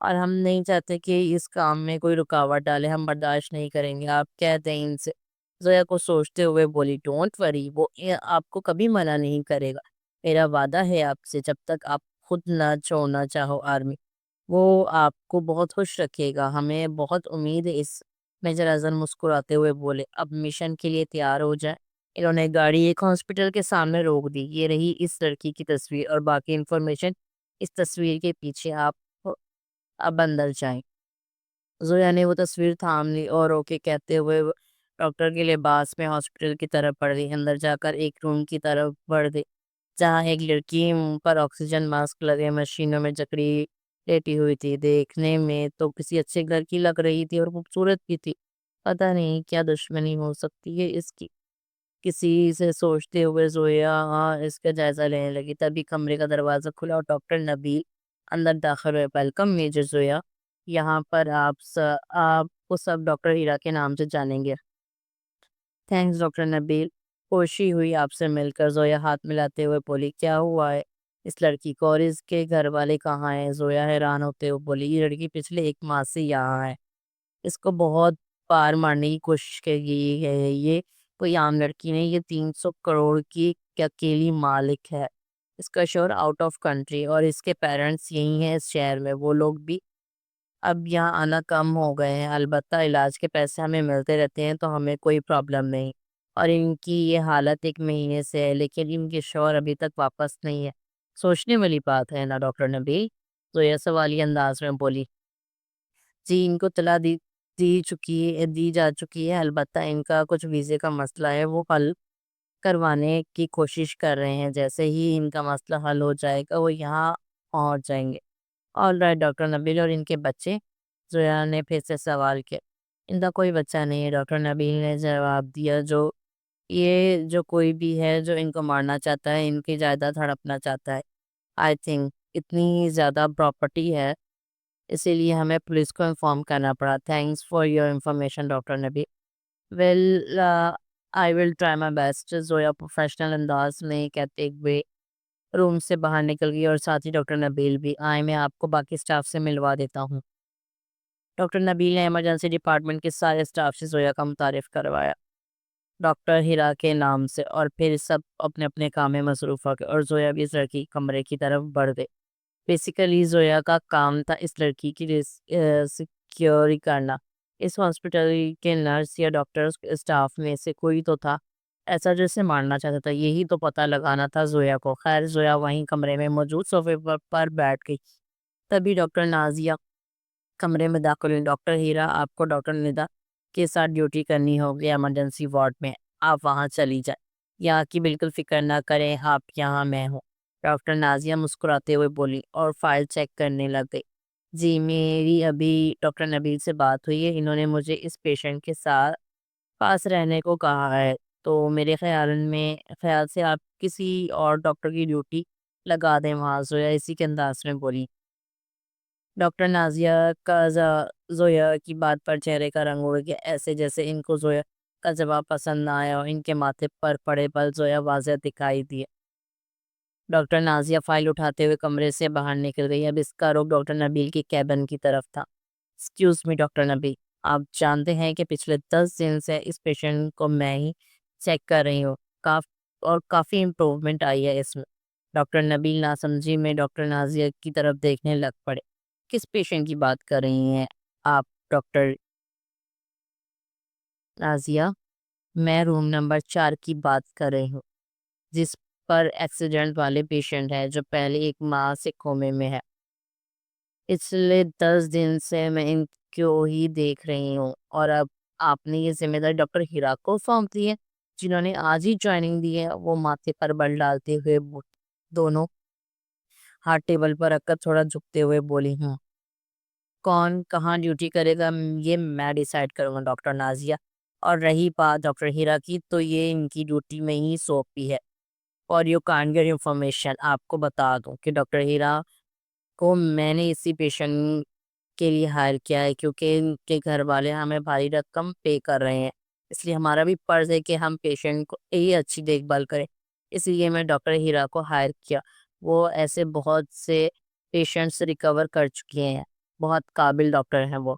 اور ہم نہیں چاہتے کہ اس کام میں کوئی رکاوٹ ڈالے، ہم برداشت نہیں کریں گے۔ آپ کہتے ہیں ان سے۔ زویا کو سوچتے ہوئے بولی، ڈونٹ وری، وہ آپ کو کبھی منع نہیں کرے گا۔ میرا وعدہ ہے آپ سے، جب تک آپ خود نہ چھوڑنا چاہو آرمی، وہ آپ کو بہت خوش رکھے گا، ہمیں بہت امید ہے اس۔ میجر اعظم مسکراتے ہوئے بولے، اب مشن کے لیے تیار ہو جائیں۔ انہوں نے گاڑی ایک ہاسپٹل کے سامنے روک دی۔ یہ رہی اس لڑکی کی تصویر اور باقی انفارمیشن اس تصویر کے پیچھے، آپ اب اندر جائیں۔ زویا نے وہ تصویر تھام لی اور اوکے کہتے ہوئے ڈاکٹر کے لباس میں ہاسپٹل کی طرف بڑھ گئی۔ اندر جا کر ایک روم کی طرف بڑھ گئی جہاں ایک لڑکی منہ پر آکسیجن ماسک لگے مشینوں میں جکڑی لیٹی ہوئی تھی۔ دیکھنے میں تو کسی اچھے گھر کی لگ رہی تھی اور خوبصورت بھی تھی۔ پتہ نہیں کیا دشمنی ہو سکتی ہے اس کی، کسی سے سوچتے ہوئے زویا اس کا جائزہ لینے لگی۔ تبھی کمرے کا دروازہ کھلا اور ڈاکٹر نبیل اندر داخل ہوئے۔ ویلکم میجر زویا، یہاں پر آپ کو سب ڈاکٹر ہیرا کے نام سے جانیں گے۔ تھینکس ڈاکٹر نبیل، خوشی ہوئی آپ سے مل کر، زویا ہاتھ ملاتے ہوئے بولی۔ کیا ہوا ہے اس لڑکی کو اور اس کے گھر والے کہاں ہیں؟ زویا حیران ہوتے ہوئے بولی، یہ لڑکی پچھلے 1 ماہ سے یہاں ہے۔ اس کو بہت پار مارنے کی کوشش کی ہے، یہ کوئی عام لڑکی نہیں، یہ 300 کروڑ کی اکیلی مالک ہے۔ اس کا شوہر آؤٹ آف کنٹری اور اس کے پیرنٹس یہی ہیں اس شہر میں۔ وہ لوگ بھی اب یہاں آنا کم ہو گئے ہیں، البتہ علاج کے پیسے ہمیں ملتے رہتے ہیں تو ہمیں کوئی پرابلم نہیں۔ اور ان کی یہ حالت 1 مہینے سے ہے، لیکن ان کے شوہر ابھی تک واپس نہیں ہے۔ سوچنے والی بات ہے نا ڈاکٹر نبی؟ زویا سوالی انداز میں بولی۔ جی، ان کو اطلاع دی جا چکی ہے، البتہ ان کا کچھ ویزے کا مسئلہ ہے، وہ حل کروانے کی کوشش کر رہے ہیں۔ جیسے ہی ان کا مسئلہ حل ہو جائے گا وہ یہاں پہنچ جائیں گے۔ آل رائٹ ڈاکٹر نبیل، اور ان کے بچے؟ زویا نے پھر سے سوال کیا۔ ان کا کوئی بچہ نہیں ہے، ڈاکٹر نبیل نے جواب دیا۔ جو کوئی بھی ہے جو ان کو مارنا چاہتا ہے، ان کی جائیداد ہڑپنا چاہتا ہے۔ آئی تھنک اتنی زیادہ پراپرٹی ہے، اسی لیے ہمیں پولیس کو انفارم کرنا پڑا۔ Thanks for your information doctor Nabi. Well, I will try my best, Zoya professional انداز میں کہتے ہوئے روم سے باہر نکل گئی اور ساتھ ہی ڈاکٹر نبیل بھی آئے۔ میں آپ کو باقی سٹاف سے ملوا دیتا ہوں۔ ڈاکٹر نبیل نے ایمرجنسی ڈپارٹمنٹ کے سارے سٹاف سے زویا کا متعارف کروایا ڈاکٹر ہیرا کے نام سے، اور پھر سب اپنے اپنے کام میں مصروف ہو گئے اور زویا بھی اس لڑکی کے کمرے کی طرف بڑھ گئی۔ بیسیکلی زویا کا کام تھا اس لڑکی کی سیکیوری کرنا۔ اس ہاسپٹل کے نرس یا ڈاکٹر اسٹاف میں سے کوئی تو تھا ایسا جو اسے مارنا چاہتا تھا، یہی تو پتہ لگانا تھا زویا کو۔ خیر، زویا وہیں کمرے میں موجود صوفے پر بیٹھ گئی۔ تبھی ڈاکٹر نازیہ کمرے میں داخل ہوئی۔ ڈاکٹر ہیرا، آپ کو ڈاکٹر ندا کے ساتھ ڈیوٹی کرنی ہوگی ایمرجنسی وارڈ میں، آپ وہاں چلی جائیں۔ یہاں کی بالکل فکر نہ کریں، آپ یہاں میں ہوں، ڈاکٹر نازیہ مسکراتے ہوئے بولی اور فائل چیک کرنے لگ گئی۔ جی، میری ابھی ڈاکٹر نبیل سے بات ہوئی ہے، انہوں نے مجھے اس پیشنٹ کے ساتھ پاس رہنے کو کہا ہے، تو میرے خیال سے آپ کسی اور ڈاکٹر کی ڈیوٹی لگا دیں وہاں۔ زویا اسی کے انداز میں بولی۔ ڈاکٹر نازیہ کا زویا کی بات پر چہرے کا رنگ اڑ گیا، ایسے جیسے ان کو زویا کا جواب پسند نہ آیا اور ان کے ماتھے پر پڑے بل زویا واضح دکھائی دیے۔ ڈاکٹر نازیہ فائل اٹھاتے ہوئے کمرے سے باہر نکل گئی۔ اب اس کا رخ ڈاکٹر نبیل کی کیبن کی طرف تھا۔ ایکسکیوز می ڈاکٹر نبیل، آپ جانتے ہیں کہ پچھلے 10 دن سے اس پیشنٹ کو میں ہی چیک کر رہی ہوں، اور کافی امپروومنٹ آئی ہے اس میں۔ ڈاکٹر نبیل ناسمجھی میں ڈاکٹر نازیہ کی طرف دیکھنے لگ پڑے۔ کس پیشنٹ کی بات کر رہی ہیں آپ ڈاکٹر نازیہ؟ میں روم نمبر 4 کی بات کر رہی ہوں، جس پر ایکسیڈنٹ والے پیشنٹ ہے جو پہلے 1 ماہ سے کومے میں ہے۔ پچھلے 10 دن سے میں ان کو ہی دیکھ رہی ہوں، اور اب آپ نے یہ ذمہ داری ڈاکٹر ہیرا کو سونپ دی ہے، جنہوں نے آج ہی جوائننگ دی ہے۔ وہ ماتھے پر بل ڈالتے ہوئے دونوں ہاتھ ٹیبل پر رکھ کر تھوڑا جھکتے ہوئے بولی ہوں۔ کون کہاں ڈیوٹی کرے گا یہ میں ڈیسائیڈ کروں گا ڈاکٹر نازیہ، اور رہی بات ڈاکٹر ہیرا کی، تو یہ ان کی ڈیوٹی میں ہی سونپی ہے۔ اور یو کانٹ گیٹ انفارمیشن، آپ کو بتا دوں کہ ڈاکٹر ہیرا کو میں نے اسی پیشنٹ کے لیے ہائر کیا ہے، کیونکہ ان کے گھر والے ہمیں بھاری رقم پے کر رہے ہیں، اس لیے ہمارا بھی فرض ہے کہ ہم پیشنٹ کو یہ اچھی دیکھ بھال کریں۔ اس لیے میں ڈاکٹر ہیرا کو ہائر کیا۔ وہ ایسے بہت سے پیشنٹس ریکور کر چکے ہیں بہت قابل ڈاکٹر ہیں وہ۔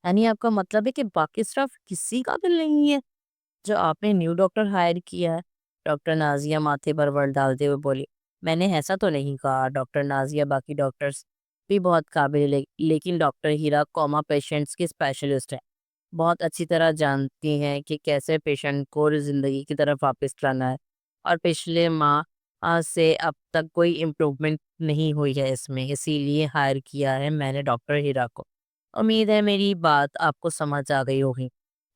یعنی آپ کا مطلب ہے کہ باقی اسٹاف کسی قابل نہیں ہے جو آپ نے نیو ڈاکٹر ہائر کیا ہے؟ ڈاکٹر نازیہ ماتھے پر ورڈ ڈالتے ہوئے بولی۔ میں نے ایسا تو نہیں کہا ڈاکٹر نازیہ، باقی ڈاکٹرز بھی بہت قابل ہے، لیکن ڈاکٹر ہیرا کوما پیشنٹس کی اسپیشلسٹ ہے، بہت اچھی طرح جانتی ہیں کہ کیسے پیشنٹ کو زندگی کی طرف واپس لانا ہے، اور پچھلے ماہ سے اب تک کوئی امپروومنٹ نہیں ہوئی ہے اس میں، اسی لیے ہائر کیا ہے میں نے ڈاکٹر ہیرا کو۔ امید ہے میری بات آپ کو سمجھ آ گئی ہوگی۔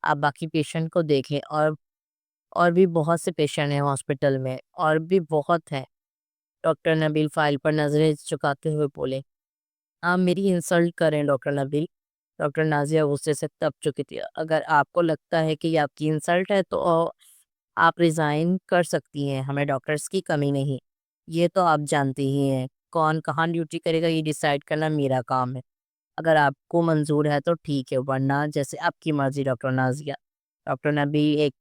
آپ باقی پیشنٹ کو دیکھیں، اور بھی بہت سے پیشنٹ ہیں ہاسپٹل میں، اور بھی بہت ہیں۔ ڈاکٹر نبیل فائل پر نظریں چکاتے ہوئے بولے۔ آپ میری انسلٹ کریں ڈاکٹر نبیل؟ ڈاکٹر نازیہ غصے سے تپ چکی تھی۔ اگر آپ کو لگتا ہے کہ یہ آپ کی انسلٹ ہے تو آپ ریزائن کر سکتی ہیں، ہمیں ڈاکٹرز کی کمی نہیں، یہ تو آپ جانتی ہی ہیں۔ کون کہاں ڈیوٹی کرے گا یہ ڈیسائیڈ کرنا میرا کام ہے، اگر آپ کو منظور ہے تو ٹھیک ہے، ورنہ جیسے آپ کی مرضی ڈاکٹر نازیہ۔ ڈاکٹر نبیل ایک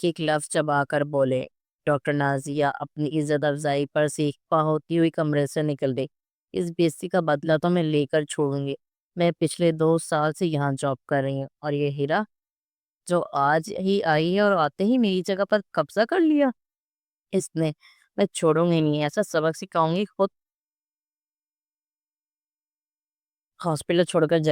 ایک لفظ چبا کر بولے۔ ڈاکٹر نازیہ اپنی عزت افزائی پر سیکھپا ہوتی ہوئی کمرے سے نکل گئی۔ اس بےعزتی کا بدلہ تو میں لے کر چھوڑوں گی، میں پچھلے 2 سال سے یہاں جاب کر رہی ہوں، اور یہ ہیرا جو آج ہی آئی ہے اور آتے ہی میری جگہ پر قبضہ کر لیا اس نے، میں چھوڑوں گی نہیں، ایسا سبق سکھاؤں گی، خود ہاسپٹل چھوڑ کر جائے